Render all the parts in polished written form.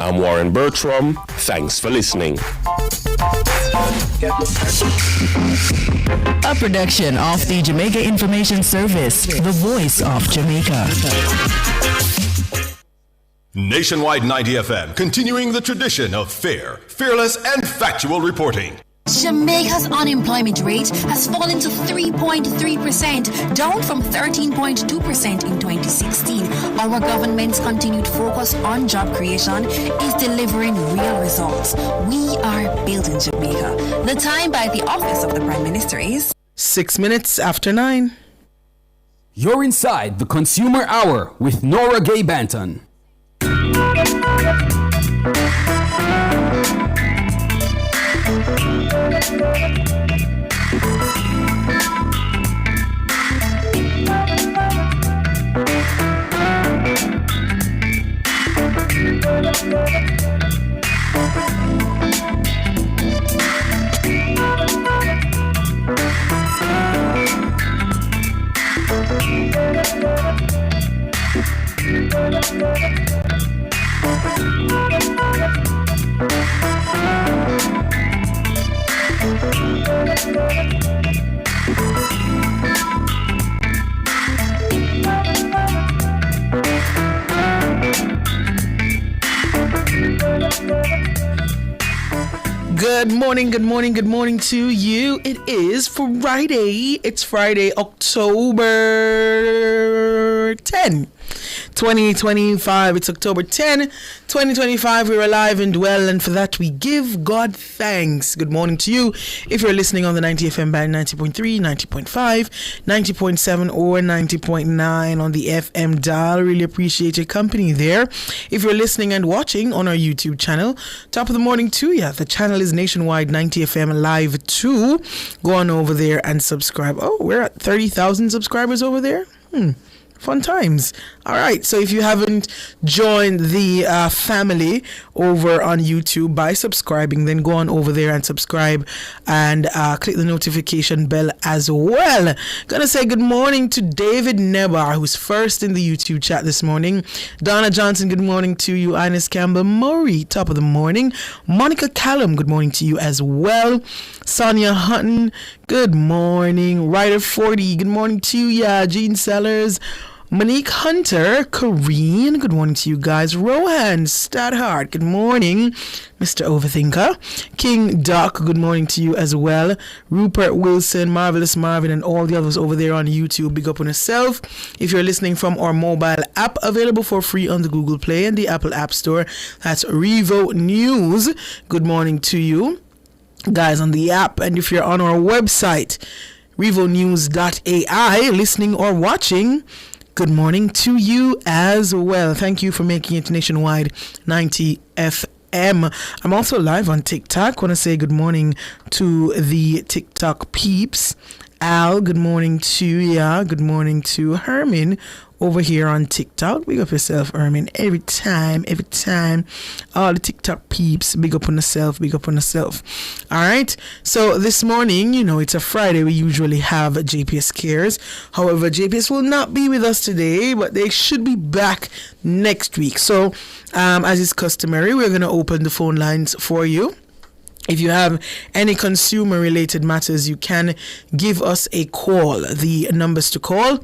I'm Warren Bertram. Thanks for listening. A production of the Jamaica Information Service, the voice of Jamaica. Nationwide 90 FM, continuing the tradition of fair, fearless, and factual reporting. Jamaica's unemployment rate has fallen to 3.3%, down from 13.2% in 2016. Our government's continued focus on job creation is delivering real results. We are building Jamaica. The time by the Office of the Prime Minister is 6 minutes after 9. You're inside the Consumer Hour with Nora Gay Banton. Good morning to you. It is Friday. It's Friday, October 10, 2025. It's October 10, 2025. We're alive and well, and for that we give God thanks. Good morning to you. If you're listening on the 90 FM band, 90.3, 90.5, 90.7, or 90.9 on the FM dial, really appreciate your company there. If you're listening and watching on our YouTube channel, top of the morning to you. The channel is Nationwide 90 FM Live 2. Go on over there and subscribe. Oh, we're at 30,000 subscribers over there. Fun times. All right. So if you haven't joined the family over on YouTube by subscribing, then go on over there and subscribe and click the notification bell as well. Gonna say good morning to David Nebar, who's first in the YouTube chat this morning. Donna Johnson, good morning to you. Ines Campbell Murray, top of the morning. Monica Callum, good morning to you as well. Sonia Hutton, good morning. Ryder 40, good morning to you. Jean Sellers, Monique Hunter, Kareen, good morning to you guys. Rohan Stadhart, good morning. Mr. Overthinker. King Doc, good morning to you as well. Rupert Wilson, Marvelous Marvin, and all the others over there on YouTube. Big up on yourself. If you're listening from our mobile app, available for free on the Google Play and the Apple App Store, that's Revo News. Good morning to you guys on the app. And if you're on our website, revonews.ai, listening or watching, good morning to you as well. Thank you for making it Nationwide 90 FM. I'm also live on TikTok. Want to say good morning to the TikTok peeps. Al, good morning to ya. Good morning to Herman over here on TikTok. Big up yourself, Herman. Every time. All the TikTok peeps, big up on yourself. All right. So this morning, it's a Friday. We usually have JPS Cares. However, JPS will not be with us today, but they should be back next week. So, as is customary, we're going to open the phone lines for you. If you have any consumer-related matters, you can give us a call. The numbers to call,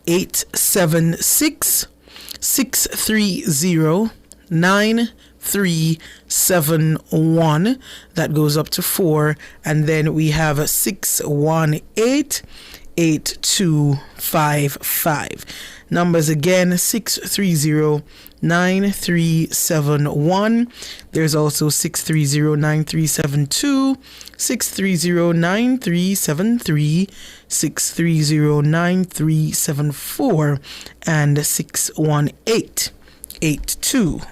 876-630-9371. That goes up to 4. And then we have 618-8255. Numbers again, 630-9371. There's also 630-9372, 630-9373, 630-9374, and 618-8255.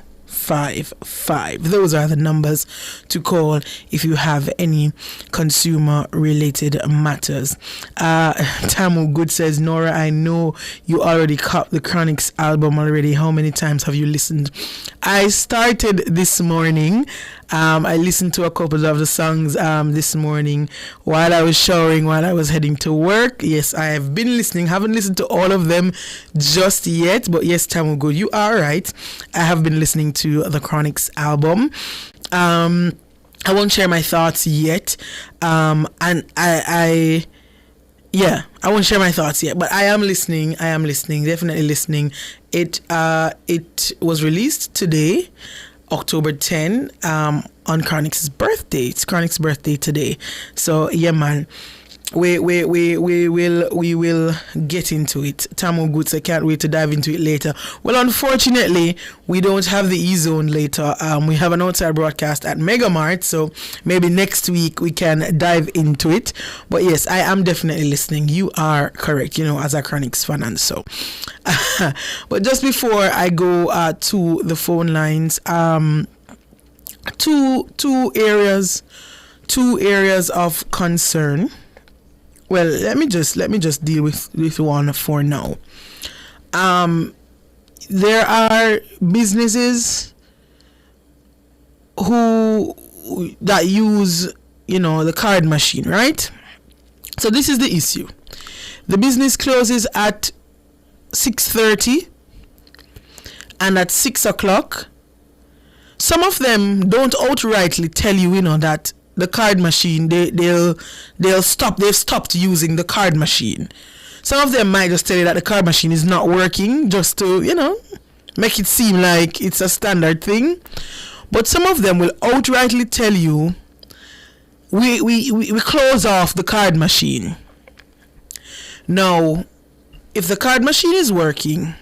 Those are the numbers to call if you have any consumer related matters. Tamu Good says, Nora, I know you already caught the Chronics album already. How many times have you listened? I started this morning I listened to a couple of the songs this morning while I was showering, while I was heading to work. Yes, I have been listening. Haven't listened to all of them just yet, but yes, Tamu Good, you are right. I have been listening to the Chronics album. I won't share my thoughts yet, and I won't share my thoughts yet, but I am listening, definitely listening. It was released today, October 10, on Chronic's birthday. It's Chronic's birthday today. So yeah, man, we will get into it. Tamu Goods, I can't wait to dive into it later. Well, unfortunately, we don't have the E-Zone later. We have an outside broadcast at Megamart, so maybe next week we can dive into it. But yes, I am definitely listening. You are correct, as a Chronics fan, and so. But just before I go to the phone lines, two areas of concern. Well, let me just deal with one for now. There are businesses that use, the card machine, right? So this is the issue. The business closes at 6:30, and at 6 o'clock, some of them don't outrightly tell you, that the card machine, they've stopped using the card machine. Some of them might just tell you that the card machine is not working, just to, make it seem like it's a standard thing. But some of them will outrightly tell you, we close off the card machine. Now, if the card machine is working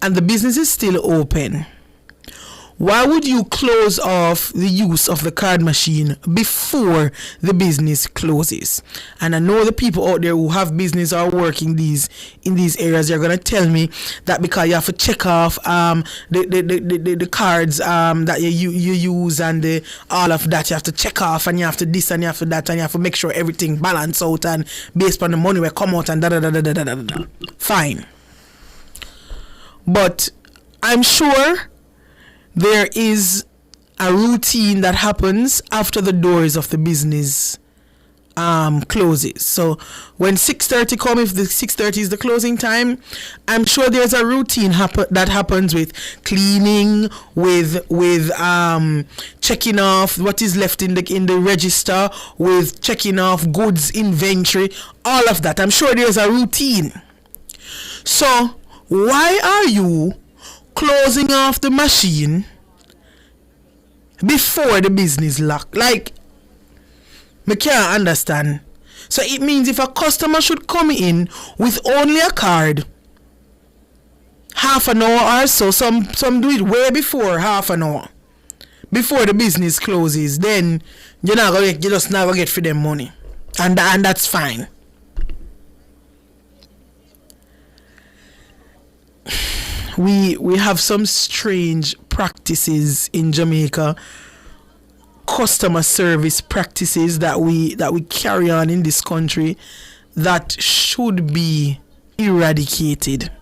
and the business is still open, why would you close off the use of the card machine before the business closes? And I know the people out there who have business or working in these areas, you're going to tell me that because you have to check off the cards that you use and all of that, you have to check off, and you have to this and you have to that, and you have to make sure everything balance out and based on the money will come out and da-da-da-da-da-da-da. Fine. But I'm sure there is a routine that happens after the doors of the business closes. So when 6:30 come, if the 6:30 is the closing time, I'm sure there's a routine that happens with cleaning, with checking off what is left in the register, with checking off goods inventory, all of that. I'm sure there's a routine. So why are you closing off the machine before the business lock? Like, I can't understand. So it means if a customer should come in with only a card, half an hour or so, some do it way before half an hour, before the business closes, then you're just not gonna get for them money, and that's fine. We have some strange practices in Jamaica, customer service practices that we carry on in this country that should be eradicated.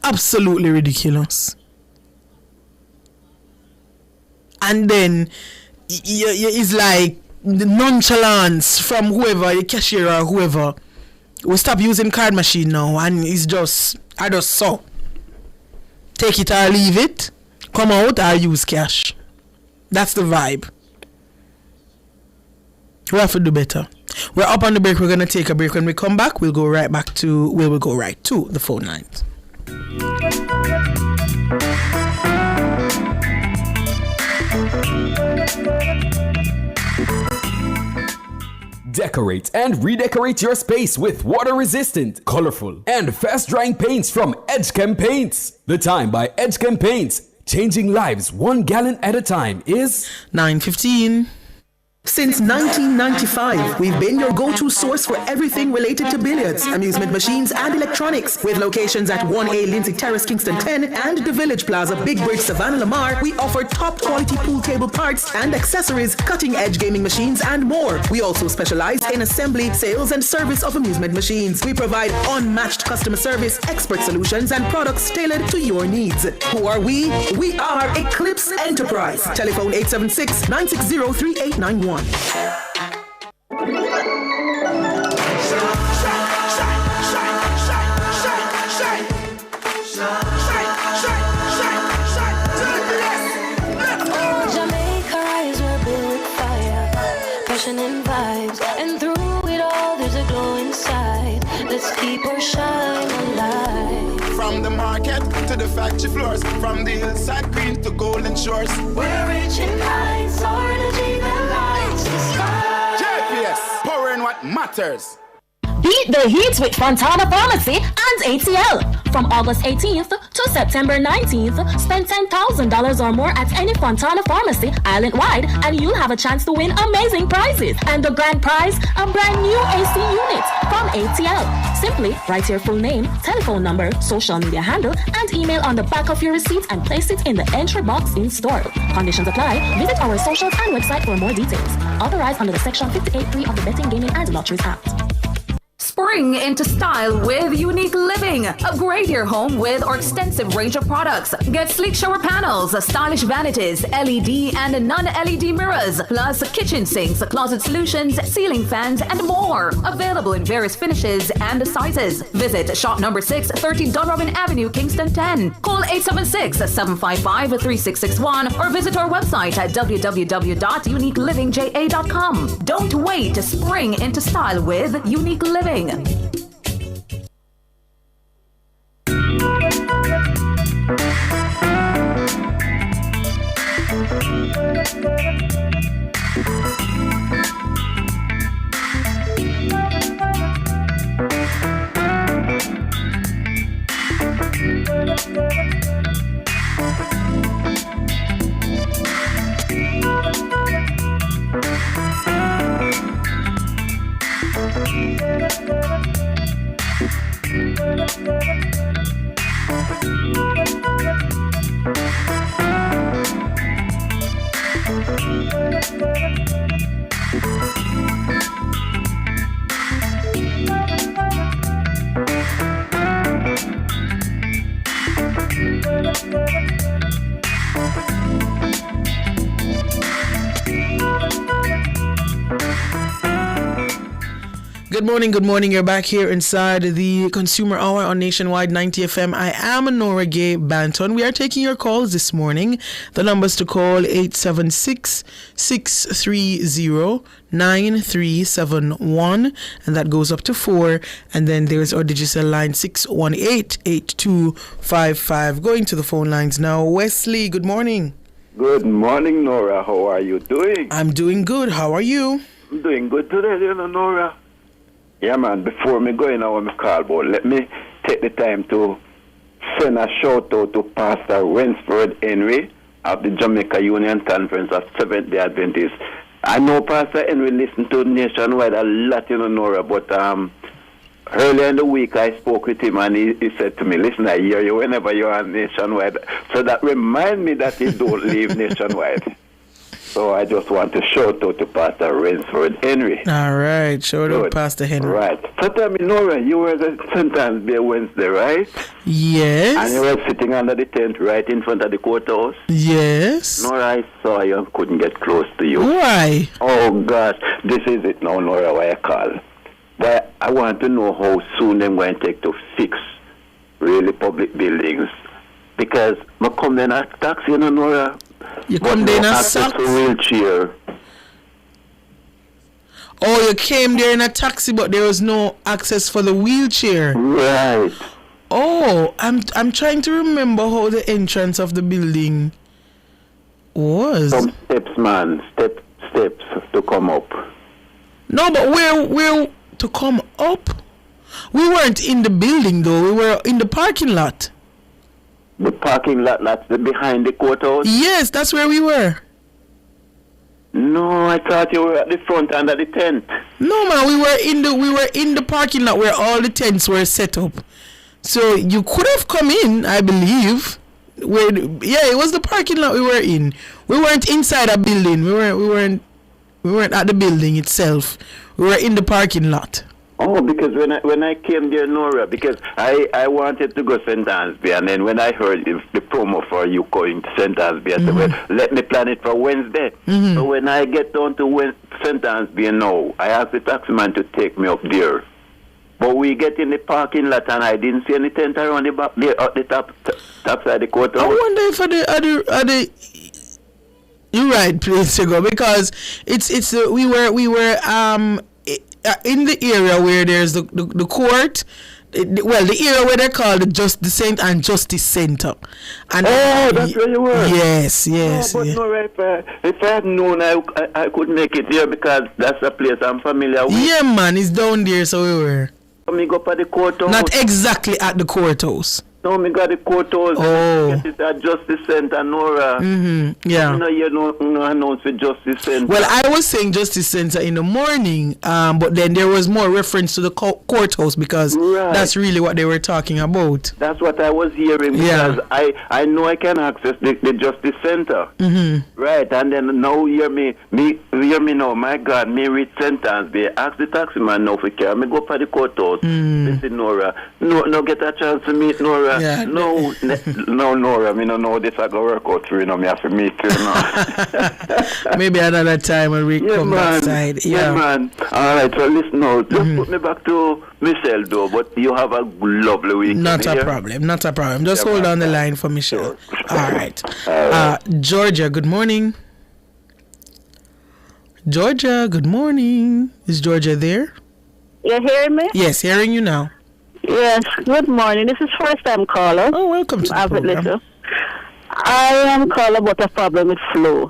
Absolutely ridiculous. And then it's like the nonchalance from whoever, the cashier or whoever. We stop using card machine now, and it's just so. Take it or leave it. Come out or use cash. That's the vibe. We have to do better. We're up on the break. We're gonna take a break. When we come back, we'll go right to the phone lines. Decorate and redecorate your space with water-resistant, colorful, and fast-drying paints from Edgechem Paints. The Time by Edgechem Paints. Changing lives 1 gallon at a time is 9:15. Since 1995, we've been your go-to source for everything related to billiards, amusement machines, and electronics. With locations at 1A Lindsay Terrace, Kingston 10, and the Village Plaza, Big Bridge, Savannah Lamar, we offer top-quality pool table parts and accessories, cutting-edge gaming machines, and more. We also specialize in assembly, sales, and service of amusement machines. We provide unmatched customer service, expert solutions, and products tailored to your needs. Who are we? We are Eclipse Enterprise. Telephone 876-960-3891. And vibes, and through it all there's a glow inside. Let's keep our shine alive. From the market to the factory floors, from the hillside green to golden shores, we're reaching heights, our energy that lights the sky. JPS, powering what matters. Beat the heat with Fontana Pharmacy and ATL. From August 18th to September 19th, spend $10,000 or more at any Fontana Pharmacy island-wide and you'll have a chance to win amazing prizes. And the grand prize, a brand new AC unit from ATL. Simply write your full name, telephone number, social media handle, and email on the back of your receipt and place it in the entry box in store. Conditions apply. Visit our socials and website for more details. Authorized under the Section 58.3 of the Betting, Gaming and Lotteries Act. Spring into style with Unique Living. Upgrade your home with our extensive range of products. Get sleek shower panels, stylish vanities, LED and non-LED mirrors, plus kitchen sinks, closet solutions, ceiling fans, and more. Available in various finishes and sizes. Visit shop number 630 Dunrobin Avenue, Kingston 10. Call 876-755-3661 or visit our website at www.uniquelivingja.com. Don't wait to spring into style with Unique Living. Good morning. You're back here inside the Consumer Hour on Nationwide 90 FM. I am Nora Gay Banton. We are taking your calls this morning. The numbers to call 876-630-9371, and that goes up to 4. And then there's our digital line 618-8255. Going to the phone lines now. Wesley, good morning. Good morning, Nora. How are you doing? I'm doing good. How are you? I'm doing good today, Nora. Yeah, man, before me going on my call, but let me take the time to send a shout out to Pastor Wensford Henry of the Jamaica Union Conference of Seventh-day Adventists. I know Pastor Henry listened to Nationwide a lot, Nora, but earlier in the week I spoke with him and he said to me, listen, I hear you whenever you're on Nationwide. So that reminds me that he don't leave Nationwide. So I just want to shout out to Pastor Wensford Henry. All right, shout out Pastor Henry. Right. So tell me, Nora, you were at St. Anne's Bay Wednesday, right? Yes. And you were sitting under the tent right in front of the courthouse? Yes. Nora, I saw you and couldn't get close to you. Why? Oh, gosh. This is it now, Nora, why I call. But I want to know how soon they're going to take to fix really public buildings. Because I come in a taxi, Nora. You come there in a socks? Wheelchair. Oh, you came there in a taxi, but there was no access for the wheelchair. Right. Oh, I'm trying to remember how the entrance of the building was. Some steps, man. Steps to come up. No, but where to come up? We weren't in the building, though. We were in the parking lot. The parking lot, that's behind the courthouse? Yes, that's where we were. No, I thought you were at the front under the tent. No, man, we were in the parking lot where all the tents were set up. So you could have come in, I believe. It was the parking lot we were in. We weren't inside a building. We weren't at the building itself. We were in the parking lot. Oh, because when I came there, Nora, because I wanted to go St. Ansby, and then when I heard the promo for you going to St. Ansby, I said, well, let me plan it for Wednesday. So when I get down to St. Ansby now, I asked the taximan to take me up there. But we get in the parking lot, and I didn't see any tent around the back there, at the top side of the courthouse. I wonder if the you're right, please to go, because we were in the area where there's the court, the area where they call the St. and Justice Center. And that's where you were. Yes. But no, if I had known, I could make it here, because that's a place I'm familiar with. Yeah, man, it's down there, so we were. Me go for the courthouse. Not exactly at the courthouse. No, me got the courthouse. Get it at Justice Center, Nora. Yeah. No announce for Justice Center. Well, I was saying Justice Center in the morning, but then there was more reference to the courthouse, because that's really what they were talking about. That's what I was hearing, because I know I can access the Justice Center. Right, and then now hear me now. My God, me reach sentence. They ask the taximan now for care. Me go for the courthouse. Listen, Nora, no get a chance to meet Nora. Yeah. No, Nora, me no know this I go work out through, me have to meet you, Maybe another time when we come back side. Yeah, man. All right, so listen now. Just put me back to Michelle, though, but you have a lovely weekend. Not a problem. Just hold on the line for Michelle. Sure. All right. Georgia, good morning. Georgia, good morning. Is Georgia there? You hearing me? Yes, hearing you now. Yes, good morning. This is first time caller. Oh, welcome to the program. I am calling about a problem with Flo.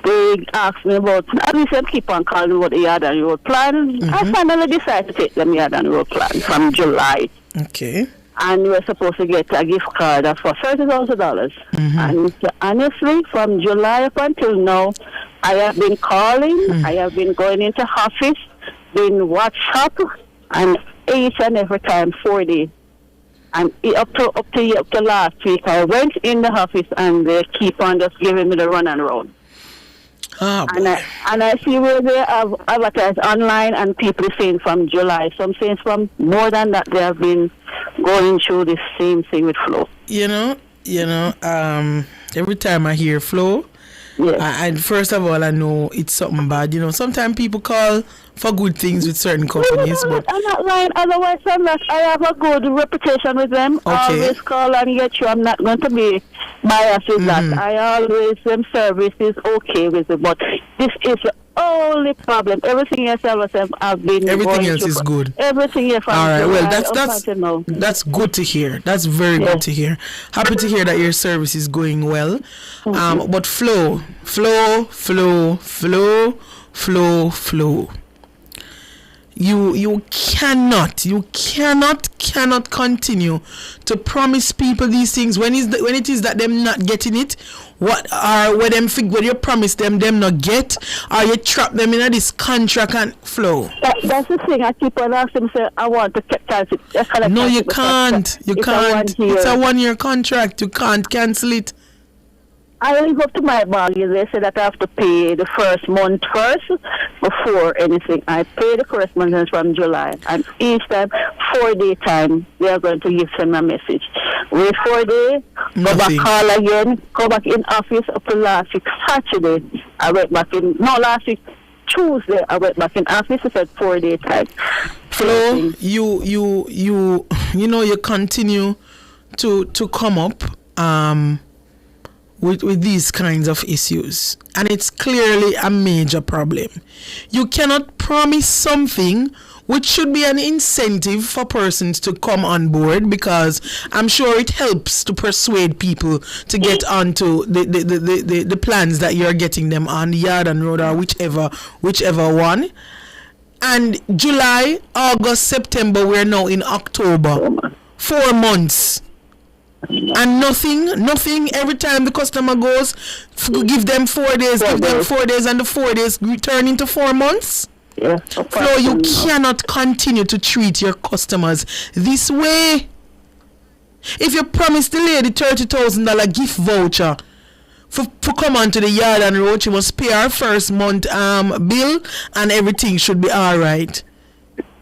They asked me about, obviously I keep on calling about the yard and road plan. I finally decided to take them yard and road plan from July. Okay. And we were supposed to get a gift card for $30,000. And honestly, from July up until now, I have been calling, I have been going into office, been WhatsApp, and each and every time 4 days. And up to last week, I went in the office and they keep on just giving me the run and round. And I see where they have advertised online, and people saying from July. Some saying from more than that, they have been going through the same thing with Flo. Every time I hear Flo, and first of all, I know it's something bad. Sometimes people call for good things with certain companies. But I'm not lying. Otherwise, I have a good reputation with them. Okay. Always call and get you. I'm not going to be biased with that. I always, service is okay with it. But this is the only problem. Everything else I've been everything else is good. Everything else. All right. Well, that's good to hear. That's very good to hear. Happy to hear that your service is going well. But flow. You cannot continue to promise people these things when it is that them not getting it. When you promise them not get, or you trap them in this contract and flow. That's the thing. I keep on asking. Say I want to cancel it. No, you can't. You can't. It's a 1-year contract. You can't cancel it. I live up to my bargain. They say that I have to pay the first month first before anything. I pay the correspondence from July, and each time, 4-day time, they are going to send me a message. Wait 4 days, go back, call again, go back in office up to last week Saturday. I went back last week Tuesday. I went back in office. It said 4-day time. Flo, you continue to come up with these kinds of issues, and it's clearly a major problem. You cannot promise something which should be an incentive for persons to come on board, because I'm sure it helps to persuade people to get onto the plans that you're getting them on, yard and road or whichever one. And July, August, September, we're now in October. 4 months. And nothing. Every time the customer goes, give them 4 days, give them 4 days, and the 4 days return into 4 months. Yeah. Flo, you cannot continue to treat your customers this way. If you promise the lady $30,000 gift voucher for come on to the yard and road, she must pay her first month bill and everything should be all right.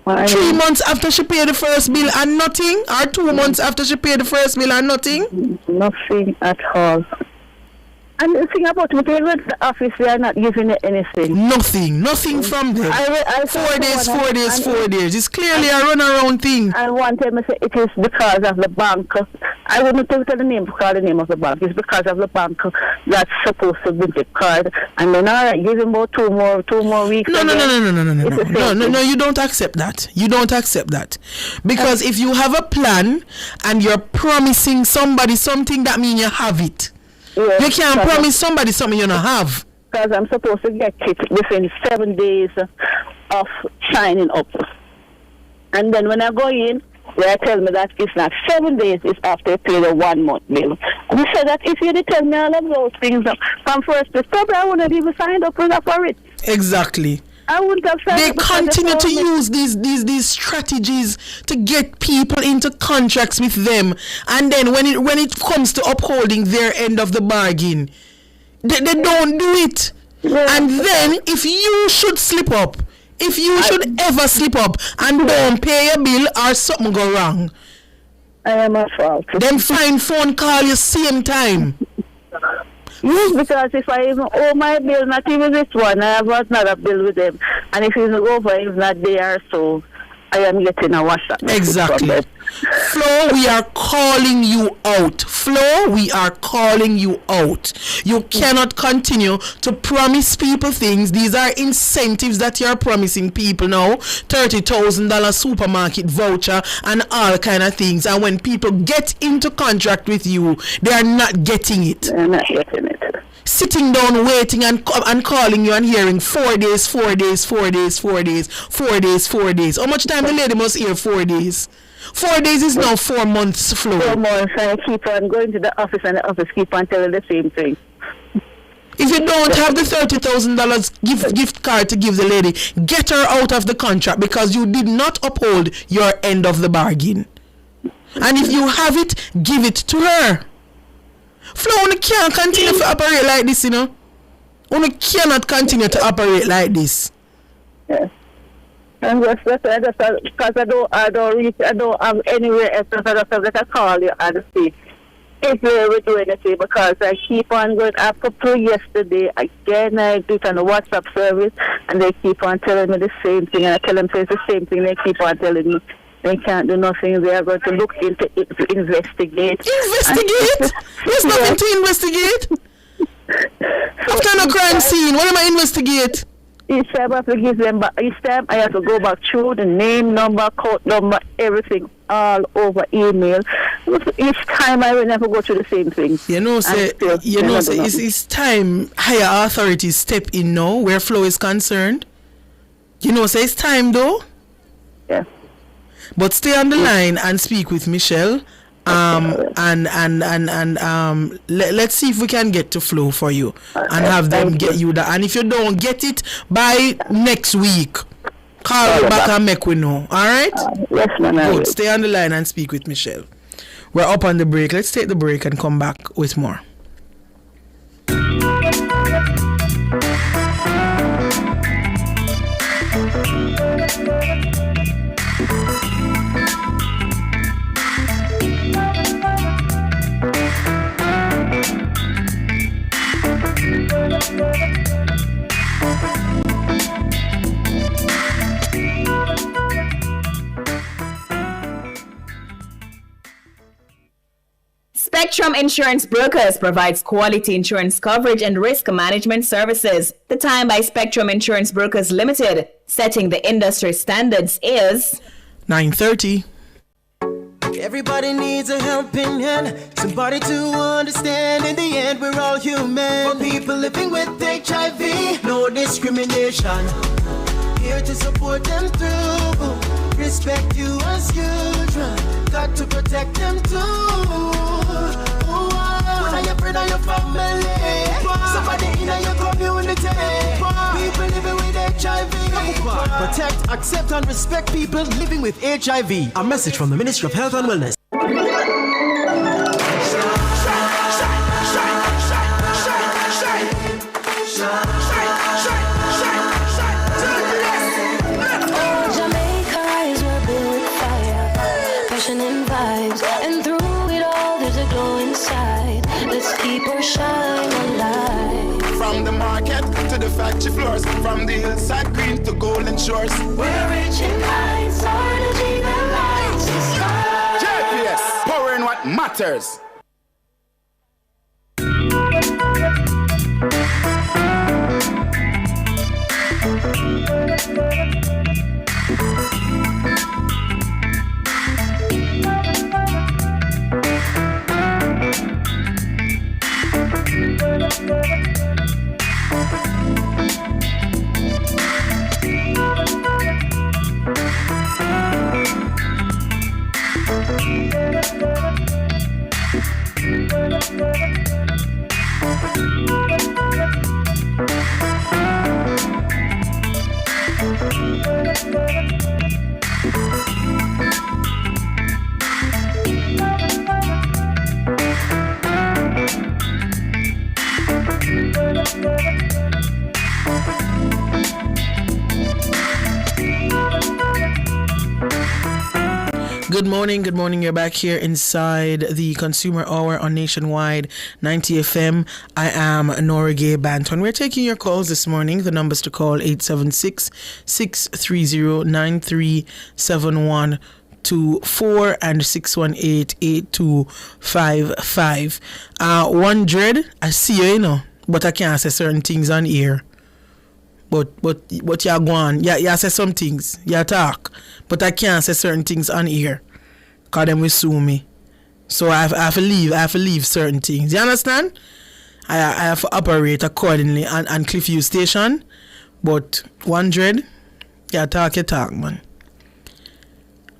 3 months after she paid the first bill and nothing, or 2 months after she paid the first bill and nothing? Nothing at all. And the thing about me, they go to the office, they are not giving you anything. Nothing from them. 4 days. It's clearly a runaround thing. I want them to say it is because of the bank. I wouldn't tell the name because the name of the bank. It's because of the bank that's supposed to be the card. And then I give him about two more weeks. No, you don't accept that. You don't accept that. Because if you have a plan and you're promising somebody something, that means you have it. Yes, you can't promise somebody something you don't have. Because I'm supposed to get it within 7 days of signing up. And then when I go in, they tell me that it's not 7 days, it's after I pay the 1 month bill. And I said that if you tell me all of those things from first to probably I wouldn't even signed up for it. Exactly. I wouldn't have signed They up. continue to use these strategies to get people into contracts with them, and then when it comes to upholding their end of the bargain, they don't do it. Yeah. And then if you should slip up, if you should ever slip up and don't pay a bill or something go wrong, I am at fault. Then find phone call you same time. Yes, because if I even owe my bill, not even this one, I have another bill with them. And if it's over, it's not there, so I am getting a WhatsApp. Exactly. Flo, we are calling you out. Flo, we are calling you out. You cannot continue to promise people things. These are incentives that you are promising people now. $30,000 supermarket voucher and all kind of things. And when people get into contract with you, they are not getting it. They're not getting it. Sitting down, waiting and calling you and hearing 4 days, 4 days, 4 days, 4 days, 4 days, 4 days. How much time the lady must hear 4 days? 4 days is now 4 months, Flo. 4 months, and I keep on going to the office, and the office keep on telling the same thing. If you don't have the $30,000 gift card to give the lady, get her out of the contract because you did not uphold your end of the bargain. And if you have it, give it to her. Flo, you can't continue to operate like this, you know. You cannot continue to operate like this. Yeah. And that's because I don't have anywhere else that I call you and see if they will do anything, because I keep on going up to yesterday again. I do it on the WhatsApp service and they keep on telling me the same thing, and I tell them it's the same thing. They keep on telling me they can't do nothing. They are going to look into it to investigate. Investigate? There's nothing to investigate. After no crime scene, what am I investigate? Each time I have to give them back. Each time I have to go back through the name, number, code number, everything, all over email. Each time I will never go through the same thing. It's time higher authorities step in now where Flo is concerned. It's time though. Yeah. But stay on the line and speak with Michelle. Let's see if we can get to Flo for you and have them get you that. And if you don't get it by next week, call me back and make we know. All right? Yes, ma'am. Good. Stay on the line and speak with Michelle. We're up on the break. Let's take the break and come back with more. Spectrum Insurance Brokers provides quality insurance coverage and risk management services. The time by Spectrum Insurance Brokers Limited, setting the industry standards, is 9:30. Everybody needs a helping hand, somebody to understand. In the end, we're all human. For people living with HIV, no discrimination. here to support them through. Respect you as usual. Got to protect them too. Whether your friend or your family, somebody in your community, people living with HIV. Protect, accept, and respect people living with HIV. A message from the Ministry of Health and Wellness. And vibes, and through it all there's a glow inside. Let's keep her shine alive. From the market to the factory floors, from the hillside green to golden shores, we're reaching heights, energy that lights the sky. JPS, power in what matters. Good morning. You're back here inside the Consumer Hour on Nationwide 90 FM. I am Nora Gay Banton. We're taking your calls this morning. The numbers to call 876-630-9371. 24 and 618-8255. 100, I see you know, but I can't say certain things on here. But you're going, you say some things, you talk, but I can't say certain things on here, cause them will sue me. So I have to leave certain things. You understand? I have to operate accordingly on Cliffview Station. But 100, you talk, man.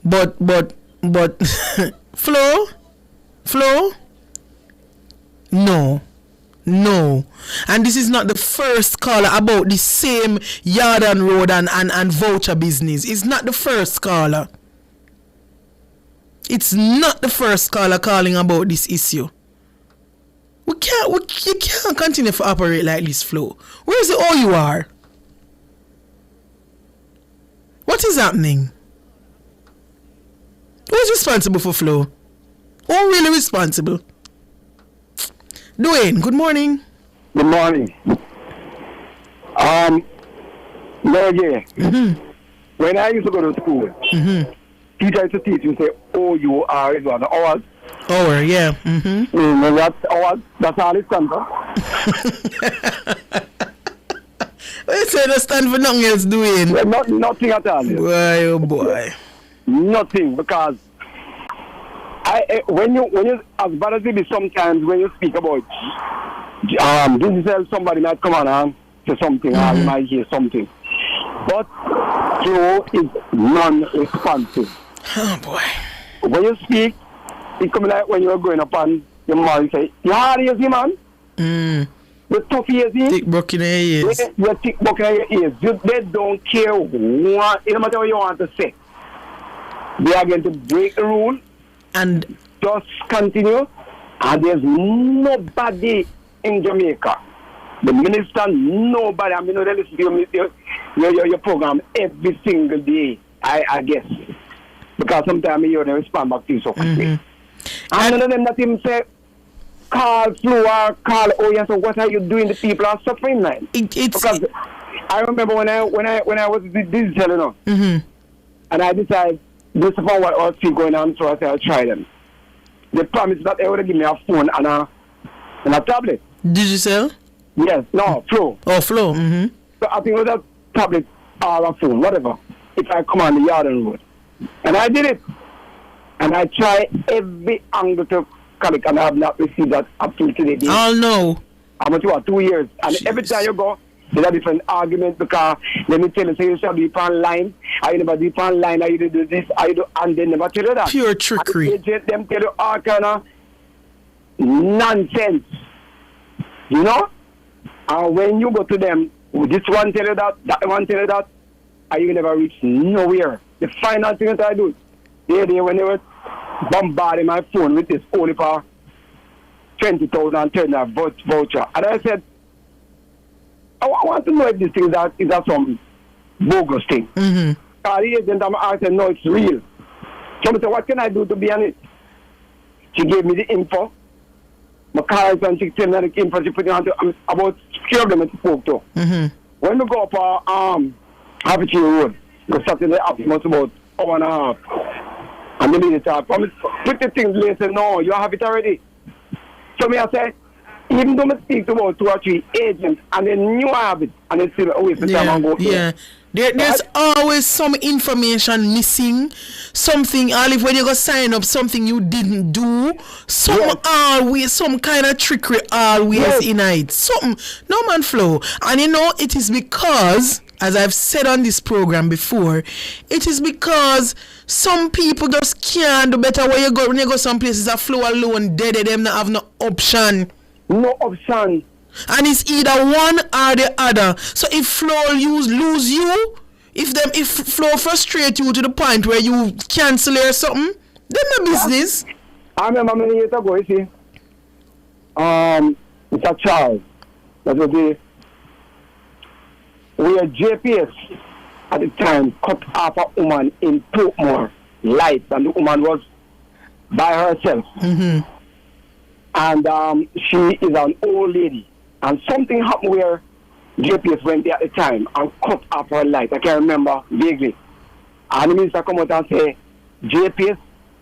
But Flo, no. And this is not the first caller about the same Yarden Road and voucher business. It's not the first caller. It's not the first caller calling about this issue. You can't continue to operate like this, Flo. Where is it all you are? What is happening? Who's responsible for Flo? Who really responsible? Dwayne, good morning. Good morning. Mary, when I used to go to school, teacher used to teach you say, O-U-R is what the hours. Hour, yeah. That's hours. That's all it stands for. What you say stand for nothing else, Dwayne? Yeah, nothing at all. Boy, oh boy. Nothing, because when you as bad as it is sometimes when you speak about digital, somebody might come on and say something or you might hear something. But Joe is non-responsive. Oh boy. When you speak, it comes like when you're going up and your mom you say, you hard ears, man? The tough ears, thick broke in your ears. You're thick broke in your ears. They don't care what, no matter what you want to say. They are going to break the rule and just continue. And there's nobody in Jamaica. The minister, nobody. I mean, they listen to your program every single day, I guess. Because sometimes you hear them respond back to you so quickly. And none of them not even say, call Flo or call yes, so what are you doing? The people are suffering, man. Because I remember when I was digital, you know, and I decided this is what I see going on, so I said I'll try them. They promised that they would give me a phone and a tablet. Digital? Yes, no, Flo. Oh, Flo. So I think with a tablet or a phone, whatever, if I come on the Yarden Road. And I did it. And I tried every angle to collect, and I have not received that up to today. Oh, no. How much you are? 2 years. And every time you go, It's a different argument because let me tell you, say you shall be online, I never be online, I do this, I do, and they never tell you that. Pure trickery. And the agent, them tell you all kind of nonsense. You know? And when you go to them, this one tell you that one tell you that, and you never reach nowhere. The final thing that I do, when they were bombarding my phone with this only for 20,000 and turn that voucher. And I said, I want to know if this thing is that some bogus thing. Mm-hmm. The agent I said, no, it's real. So I said, what can I do to be on it? She gave me the info. My car and she tell me the info. She put it on about three of them I spoke to. Mm-hmm. When we go up Happy Tree Road, go Saturday afternoon about hour and a half. And the lady said, put the things later. No, you have it already. So me I say, even though I speak to about 2 or 3 agents and they knew I have it and they still waste the time and go through. Yeah. There's always some information missing, something, Olive, when you go sign up, something you didn't do, always, some kind of trickery always in it. Something, no man flow. And you know, it is because, as I've said on this program before, it is because some people just can't do better when you go some places that flow alone, dead, them not have no option. No option. And it's either one or the other. So if flow lose you, if flow frustrate you to the point where you cancel or something, then no business. I remember many years ago, you see, Mr. Charles, that was where JPS at the time cut off a woman in Portmore life, and the woman was by herself. Mm-hmm. And she is an old lady. And something happened where JPS went there at the time and cut off her light. I can't remember vaguely. And the minister come out and say, JPS,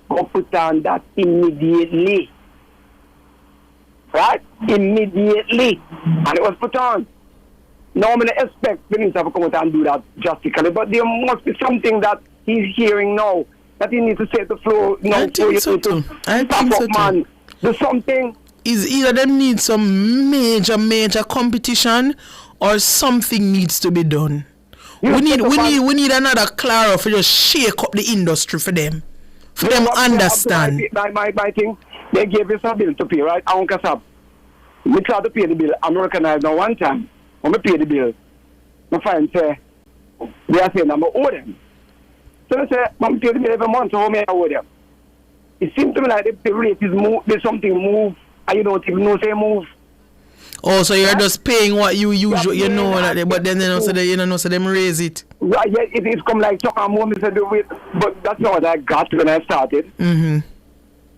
go put on that immediately. Right? Immediately. And it was put on. Now I'm going to expect the minister to come out and do that drastically. But there must be something that he's hearing now that he needs to say to flow. I think so too. Man. Do something. Is either them need some major competition or something needs to be done. We need another Clara for just shake up the industry for them. For them understand. My thing, they gave us a bill to pay, right? I don't up. We try to pay the bill. I'm recognized now one time. When I pay the bill, my friend say, they are saying I'm owe them. So they say, I'm pay the bill every month, so how may I owe them? It seems to me like the rate is move, there's something move. And you don't even know say move. Oh, so you're just paying what you usually, you know that, but then you know so them raise it. Right, yeah, it's come like some moments to do with, but that's not what I got when I started. Mm-hmm.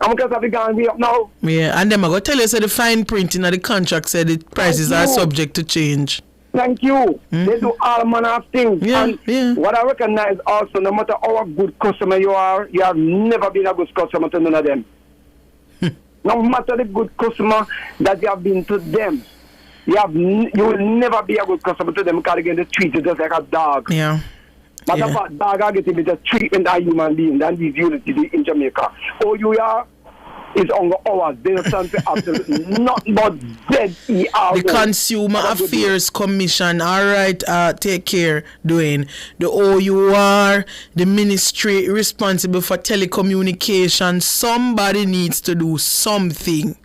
I'm going to have to go and be up now. Yeah, and them I go tell you, so the fine print in the contract said the prices are subject to change. Thank you. Mm-hmm. They do all manner of things. Yeah, and what I recognize also, no matter how good customer you are, you have never been a good customer to none of them. No matter the good customer that you have been to them, you will never be a good customer to them because again they treat you just like a dog. Yeah. Matter of fact, dog are getting better treatment than human being than these units in Jamaica. All you are is on the hours. They don't stand for absolutely nothing but dead ER. The Consumer Affairs Commission, alright, take care, Dwayne. The OUR, the ministry responsible for telecommunication, somebody needs to do something.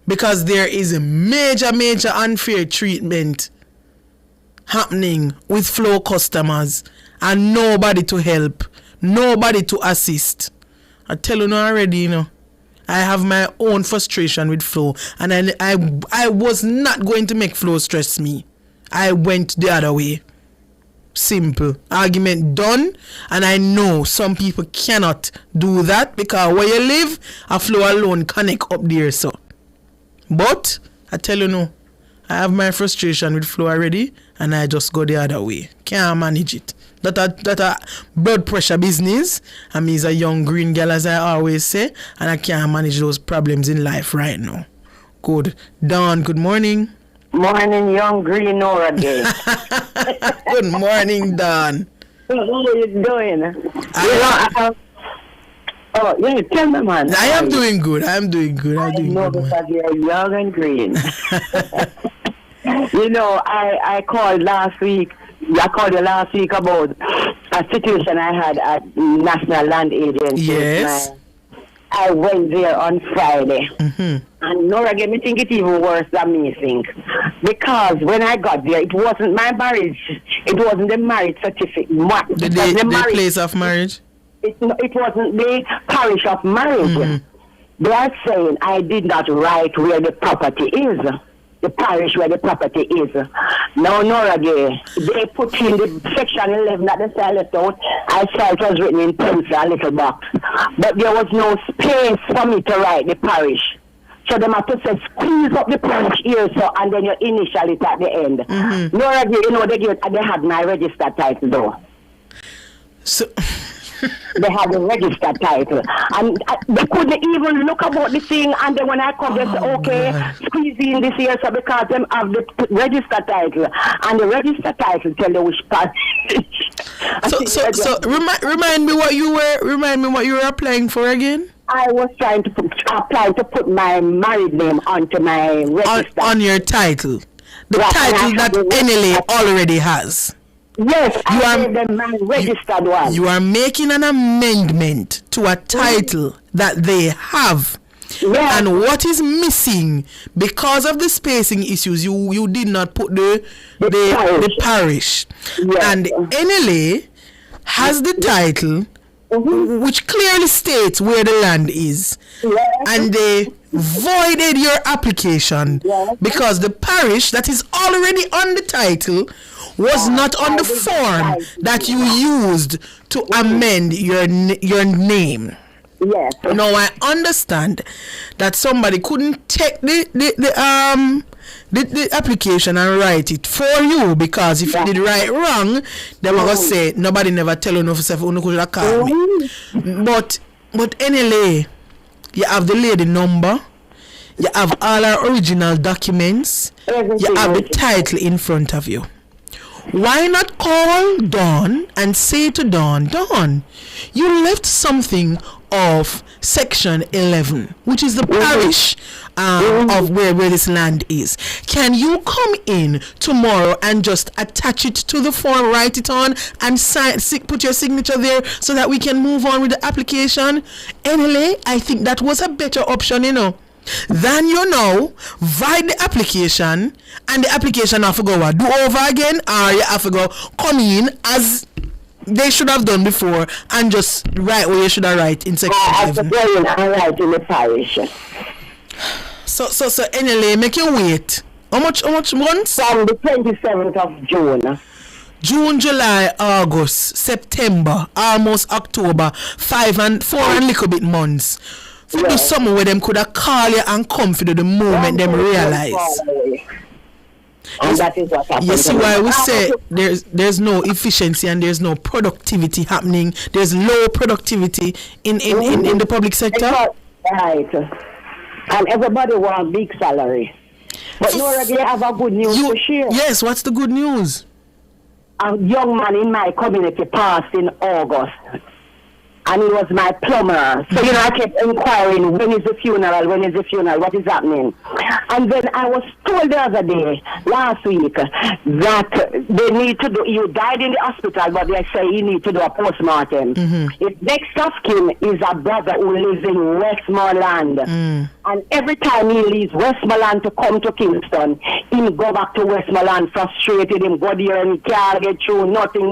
Because there is a major unfair treatment happening with Flow customers and nobody to help, nobody to assist. I tell you now already, you know, I have my own frustration with Flow, and I was not going to make Flow stress me. I went the other way. Simple. Argument done, and I know some people cannot do that because where you live, a Flow alone connect up there, so. But, I tell you no, I have my frustration with Flow already, and I just go the other way. Can't manage it. That a blood pressure business. I mean, it's a young green girl, as I always say, and I can't manage those problems in life right now. Good. Dawn, good morning. Morning, young green Nora Day. Good morning, Dawn. How are you doing? Yeah, tell me, man. I am doing good. I know because you're young and green. You know, I called last week. I called you last week about a situation I had at National Land Agency. Yes. I went there on Friday. Mm-hmm. And Nora gave me think it's even worse than me think. Because when I got there, it wasn't my marriage. It wasn't the marriage certificate. The place of marriage? It wasn't the parish of marriage. Mm-hmm. They are saying I did not write where the property is. The parish where the property is. Now, Nora, they put in the section 11 that they say I left out. I saw it was written in pencil, a little box. But there was no space for me to write the parish. So they have to say, squeeze up the parish here, so, and then you initial it at the end. Mm-hmm. Nora, you know, they had my registered title, though. So... They had the registered title, and they couldn't even look about the thing. And then when I come, they say, "Okay, squeeze in this here," so because them have the registered title, and the registered title tell you which part. So remind me what you were applying for again. I was trying to apply to put my married name onto my register. On your title, the title that NLA already has. Yes, I gave them my registered one. You are making an amendment to a title that they have. Yes. And what is missing because of the spacing issues, you did not put the parish. Yes. And NLA has the title which clearly states where the land is. Yes. And they voided your application because the parish that is already on the title was not on the form that you used to amend your name. Yes. Now I understand that somebody couldn't take the application and write it for you, because if you did write wrong, they were gonna say nobody never tell you no for self could call me. But NLA, you have the lady number, you have all our original documents, you have the title in front of you. Why not call Dawn and say to Dawn, you left something of section 11, which is the parish of where this land is. Can you come in tomorrow and just attach it to the form, write it on, and put your signature there so that we can move on with the application? NLA, I think that was a better option, than void the application, and the application have to go do over again, or you have to go come in as they should have done before and just write what you should have write in section 7. I have to go in and write in the parish. So NLA, make you wait. How much months? From the 27th of June. June, July, August, September, almost October, 4 and little bit months. For do something where them could have called you and come for the moment them realize. And that is what happened. You see why we say there's no efficiency and there's no productivity happening. There's low productivity in the public sector. Right. And everybody wants big salary. But Nora, they have a good news to share. Yes, what's the good news? A young man in my community passed in August. And he was my plumber. So, I kept inquiring, when is the funeral? What is happening? And then I was told the other day, last week, that they need to do, you died in the hospital, but they say you need to do a postmortem. His next of kin is a brother who lives in Westmoreland. And every time he leaves Westmoreland to come to Kingston, he go back to Westmoreland frustrated, him go there and he can't get through, nothing.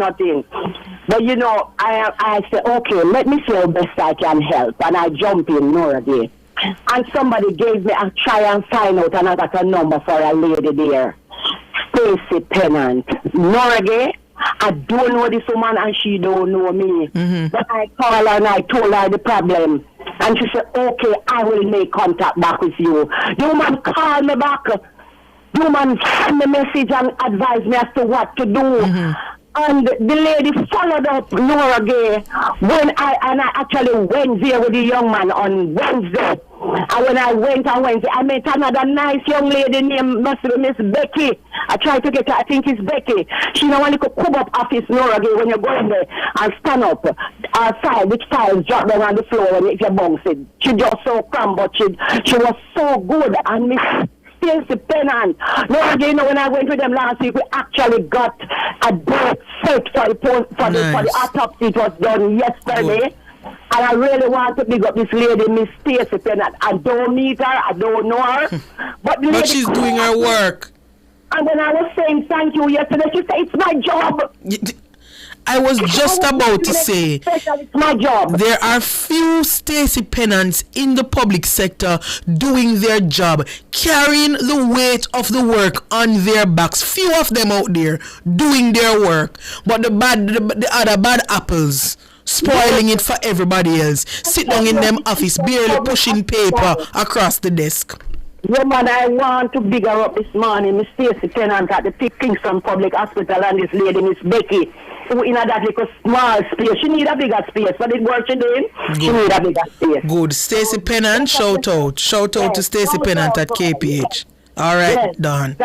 But I say, okay, let me see how best I can help. And I jump in, Nora Day. And somebody gave me a try and find out, and I got a number for a lady there. Stacy Pennant. Nora Day, I don't know this woman and she don't know me. But I called her and I told her the problem. And she said, okay, I will make contact back with you. The woman called me back. The woman sent me a message and advised me as to what to do. And the lady followed up Nora Gay when I actually went there with the young man on Wednesday. And when I went on Wednesday, I met another nice young lady named Miss Becky. I tried to get her, I think it's Becky. She don't want to come up office Nora Gay when you go in there and stand up. Outside, which tiles drop down on the floor when if you bounce it. She just so crammed, but she was so good. And Stacey Pennant. No, you know, when I went with them last week, we actually got a date set for the autopsy. It was done yesterday. Good. And I really want to big up this lady, Miss Stacey Pennant. I don't meet her, I don't know her. But she's doing her work. And when I was saying thank you yesterday, she said, it's my job. I was just about to say, it's my job. There are few Stacey Pennants in the public sector doing their job, carrying the weight of the work on their backs. Few of them out there doing their work, but the other bad apples spoiling it for everybody else. Sit down in them office, barely pushing paper across the desk. Yeah, man, I want to bigger up this morning, Miss Stacey Pennant at the Kingston Public Hospital, and this lady, Miss Becky, who in that little small space. She need a bigger space, but it works she doing. She need a bigger space. Good. Stacey Pennant, shout out to Stacey Pennant at KPH. All right, done.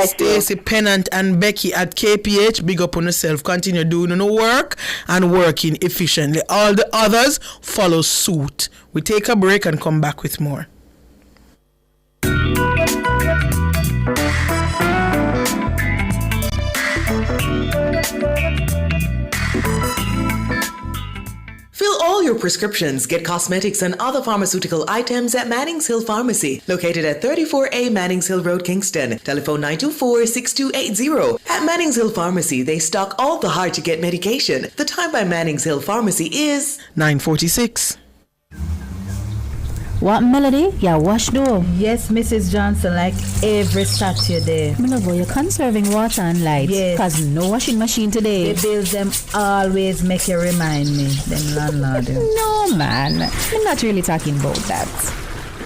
Stacey Pennant and Becky at KPH, big up on yourself. Continue doing your work and working efficiently. All the others follow suit. We take a break and come back with more. Fill all your prescriptions, get cosmetics and other pharmaceutical items at Mannings Hill Pharmacy, located at 34A Mannings Hill Road, Kingston. Telephone 924-6280. At Mannings Hill Pharmacy, they stock all the hard-to-get medication. The time by Mannings Hill Pharmacy is 9:46. What melody? Yeah, wash door. Yes, Mrs. Johnson, like every Saturday. Me love how you're conserving water and light. Yes. Cause no washing machine today. The bills them always make you remind me. Them landlord. No man, I'm not really talking about that.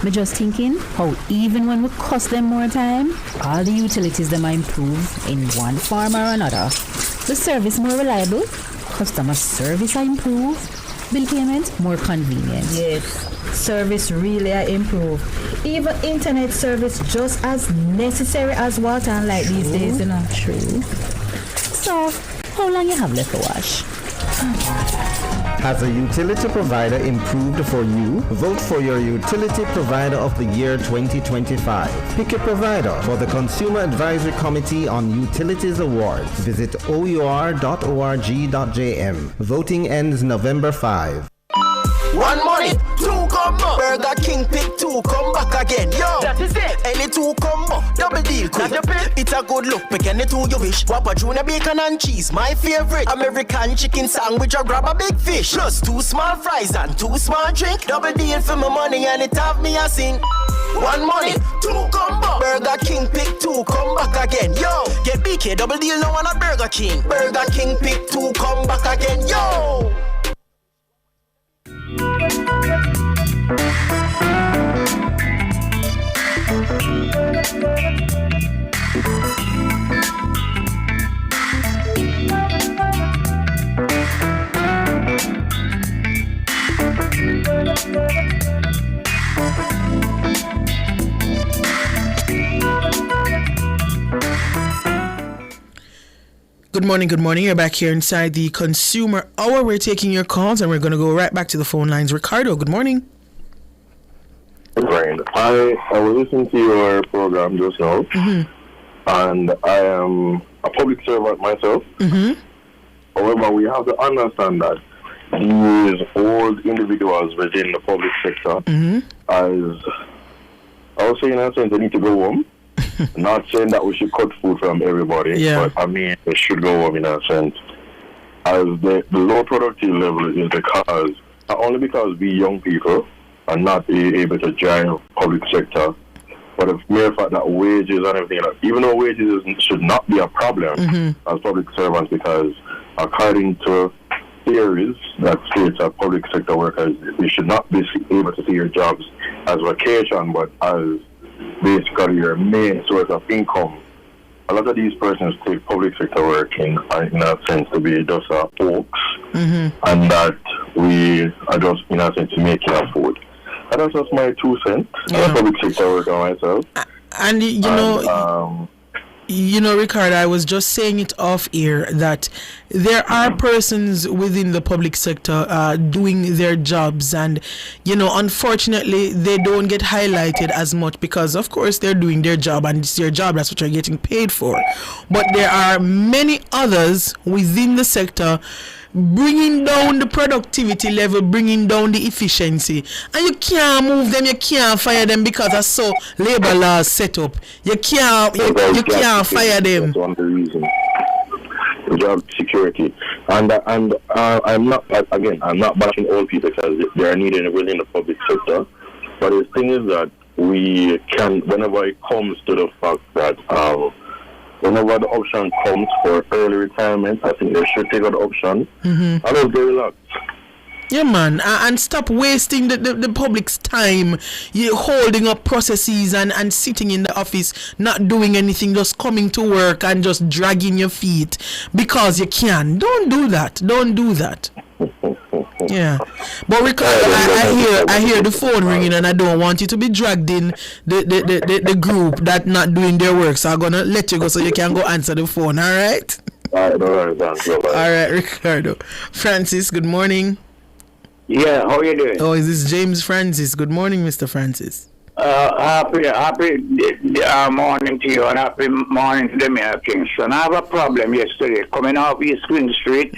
Me just thinking how even when we cost them more time, all the utilities them improve in one form or another. The service more reliable, customer service improve, bill payment more convenient. Yes. Service really improve. Even internet service just as necessary as water and light these days, you know. True. So, how long you have left to wash? Has a utility provider improved for you? Vote for your Utility Provider of the Year 2025. Pick a provider for the Consumer Advisory Committee on Utilities Awards. Visit our.org.jm. Voting ends November 5. One money, two combo. Burger King pick two, come back again. Yo, that is it. Any two combo, double deal quick. It's a good look, pick any two you wish. Whopper Junior bacon and cheese, my favorite. American chicken sandwich, or grab a big fish. Plus 2 small fries and 2 small drink. Double deal for my money and it have me a sing. One money, two combo. Burger King pick two, come back again. Yo, get BK double deal now on a Burger King. Burger King pick two, come back again. Yo. Good morning. You're back here inside the Consumer Hour. We're taking your calls and we're going to go right back to the phone lines. Ricardo, good morning. Brian, I was listening to your program just now, and I am a public servant myself. However, we have to understand that these old individuals within the public sector, as I was saying, they need to go home. Not saying that we should cut food from everybody, but I mean, they should go home in a sense. As the low productive level is because, not only because we young people are not able to join public sector, but the mere fact that wages and everything, even though wages should not be a problem as public servants, because according to theories that states that public sector workers, they should not be able to see your jobs as vacation, but as basically your main source of income. A lot of these persons take public sector work in that sense to be just a hoax, and that we are just in a sense making a food. And that's just my 2 cents. I'm a public sector worker myself. And you know, You know, Ricardo, I was just saying it off air that there are persons within the public sector doing their jobs, and you know, unfortunately, they don't get highlighted as much because, of course, they're doing their job, and it's their job, that's what you're getting paid for. But there are many others within the sector bringing down the productivity level, bringing down the efficiency, and you can't move them, you can't fire them because that's so labor laws set up. You can't fire them. That's one of the reasons. Job security, and I'm not bashing old people because they are needed within the public sector. But the thing is that we can, whenever it comes to the fact that whenever the option comes for early retirement, I think they should take out the option. I don't get relaxed. Yeah, man, and stop wasting the public's time. You're holding up processes and sitting in the office, not doing anything, just coming to work and just dragging your feet because you can. Don't do that. Don't do that. Yeah, but Ricardo, I hear the phone ringing, and I don't want you to be dragged in the group that not doing their work. So I'm gonna let you go so you can go answer the phone. All right. All right, Ricardo. Francis, good morning. Yeah, how you doing? Oh, is this James Francis? Good morning, Mr. Francis. Happy morning to you, and happy morning to the Mayor of Kingston. I have a problem yesterday coming off East Queen Street,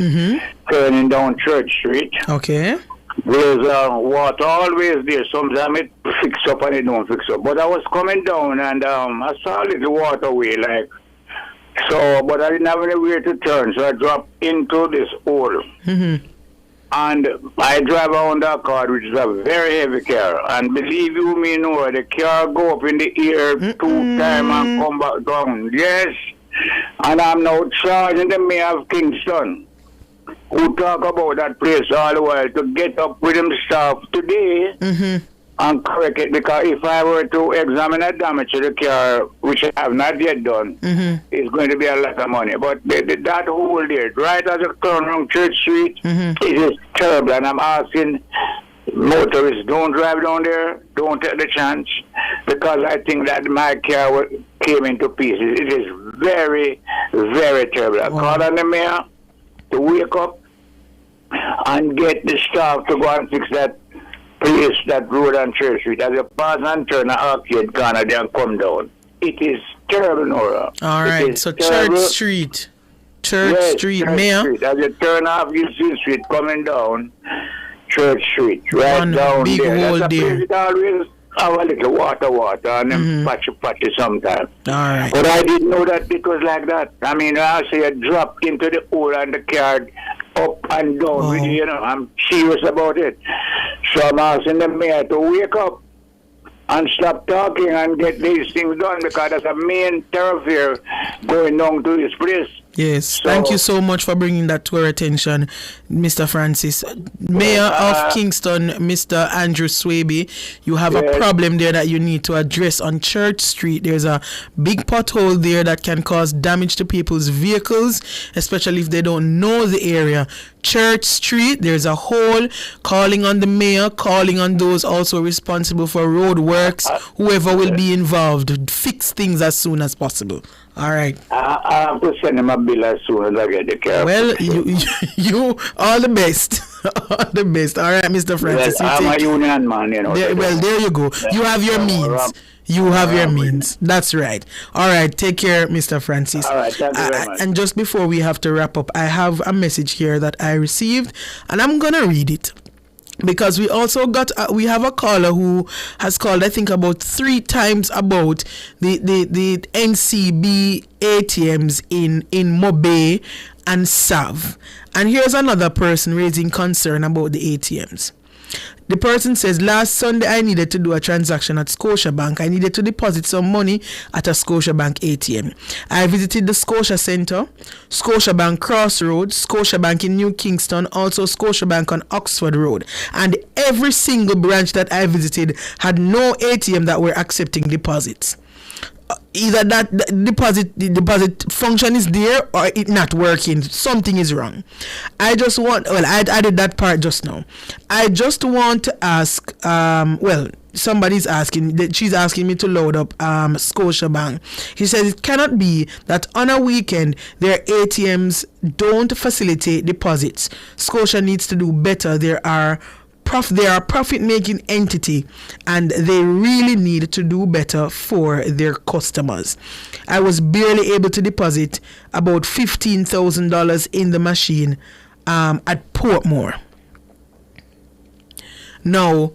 turning down Church Street. Okay. There's water always there. Sometimes it fix up and it don't fix up. But I was coming down and I saw a little waterway but I didn't have anywhere to turn, so I dropped into this hole. And I drive around that car, which is a very heavy car. And believe you me, no, the car go up in the air 2 times and come back down. Yes. And I'm now charging the Mayor of Kingston, who talk about that place all the while, to get up with him staff today and correct it. Because if I were to examine the damage to the car, which I have not yet done, it's going to be a lot of money. But that hole there, right as you turn around Church Street, it is terrible. And I'm asking motorists, don't drive down there, don't take the chance, because I think that my car came into pieces. It is very, very terrible. I call on the mayor to wake up and get the staff to go and fix that place, that road on Church Street. As you pass and turn the arcade corner there and come down. It is terrible, Nora. All right, so terrible. Church Street, Mayor. Street. As you turn off Eugene Street coming down Church Street, right one down big there. Hole That's a there. place that always have a little water and then patchy sometimes. All right. But I didn't know that it was like that. I mean, I say you drop into the hole and the car up and down. You know, I'm serious about it. So I'm asking the mayor to wake up and stop talking and get these things done, because that's a main thoroughfare going down to this place. Yes, thank you so much for bringing that to our attention, Mr. Francis. Mayor of Kingston, Mr. Andrew Swaby, you have a problem there that you need to address on Church Street. There's a big pothole there that can cause damage to people's vehicles, especially if they don't know the area. Church Street, there's a hole. Calling on the mayor, calling on those also responsible for road works, whoever will be involved. Fix things as soon as possible. All right. I have to send him a bill as soon as I get the car. Well, you all the best. All the best. All right, Mr. Francis. Well, I'm a union man, you know. There you go. You have your means. You have your means. That's right. All right. Take care, Mr. Francis. All right. Thank you very much. And just before we have to wrap up, I have a message here that I received, and I'm going to read it. Because we also got we have a caller who has called, I think, about 3 times about the NCB ATMs in Mobay and Sav. And here's another person raising concern about the ATMs. The person says, last Sunday I needed to do a transaction at Scotiabank. I needed to deposit some money at a Scotiabank ATM. I visited the Scotia Centre, Scotiabank Crossroads, Scotiabank in New Kingston, also Scotiabank on Oxford Road. And every single branch that I visited had no ATM that were accepting deposits. Either that the deposit function is there or it not working. Something is wrong. I added that part just now. I just want to ask, somebody's asking that she's asking me to load up Scotiabank. He says it cannot be that on a weekend their ATMs don't facilitate deposits. Scotia needs to do better. They are a profit-making entity, and they really need to do better for their customers. I was barely able to deposit about $15,000 in the machine at Portmore. Now,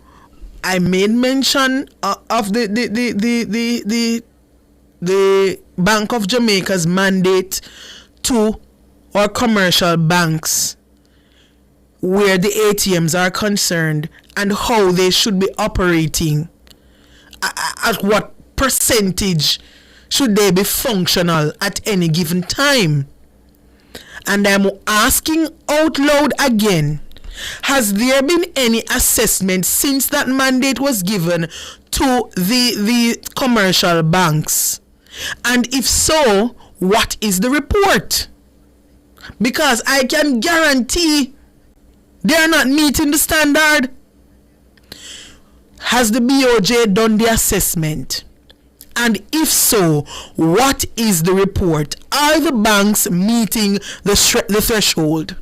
I made mention of the Bank of Jamaica's mandate to our commercial banks where the ATMs are concerned and how they should be operating. At what percentage should they be functional at any given time? And I'm asking out loud again, has there been any assessment since that mandate was given to the commercial banks? And if so, what is the report? Because I can guarantee they are not meeting the standard. Has the BOJ done the assessment? And if so, what is the report? Are the banks meeting the threshold?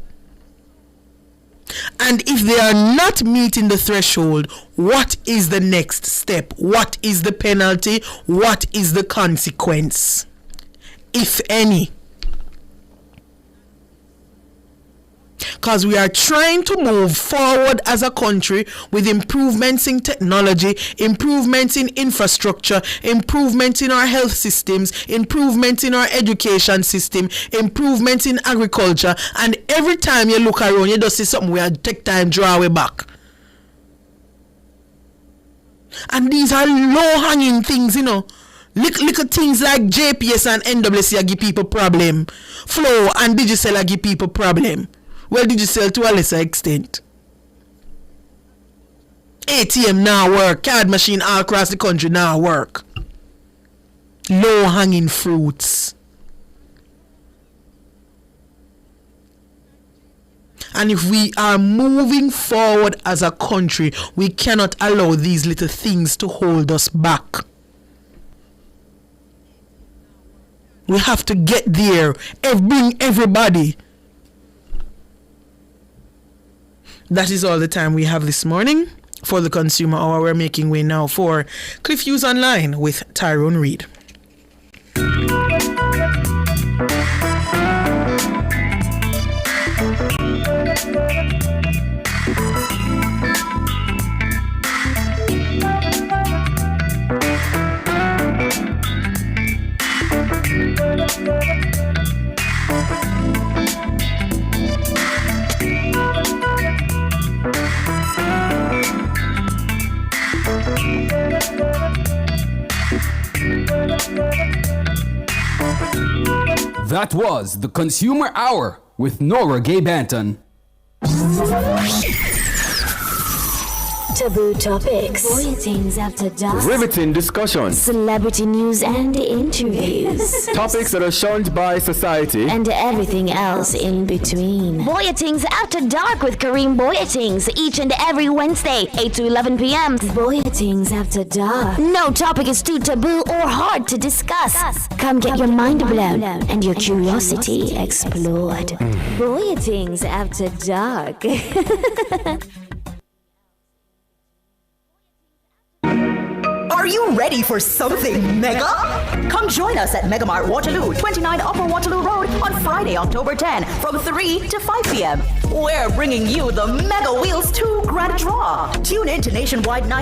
And if they are not meeting the threshold, what is the next step? What is the penalty? What is the consequence, if any? Because we are trying to move forward as a country with improvements in technology, improvements in infrastructure, improvements in our health systems, improvements in our education system, improvements in agriculture, and every time you look around, you just see something where take time, draw away back. And these are low-hanging things, you know. Little things like JPS and NWC give people problem. Flow and Digicel give people problem. Well, Digicel to a lesser extent. ATM now work. Card machine all across the country now work. Low-hanging fruits. And if we are moving forward as a country, we cannot allow these little things to hold us back. We have to get there. Bring everybody. That is all the time we have this morning for the Consumer Hour. We're making way now for Cliff Hughes Online with Tyrone Reed. That was the Consumer Hour with Nora Gay Banton. Taboo topics, bulletins after dark, riveting discussion, celebrity news and interviews, topics that are shunned by society, and everything else in between. Bulletins After Dark with Kareem Bulletins each and every Wednesday, 8 to 11 p.m. Bulletins After Dark. No topic is too taboo or hard to discuss. Come get your mind blown and your curiosity explored. Bulletins After Dark. Are you ready for something mega? Come join us at Megamart Waterloo, 29 Upper Waterloo Road on Friday, October 10 from 3 to 5 p.m. We're bringing you the Mega Wheels 2 Grand Draw. Tune in to Nationwide Night.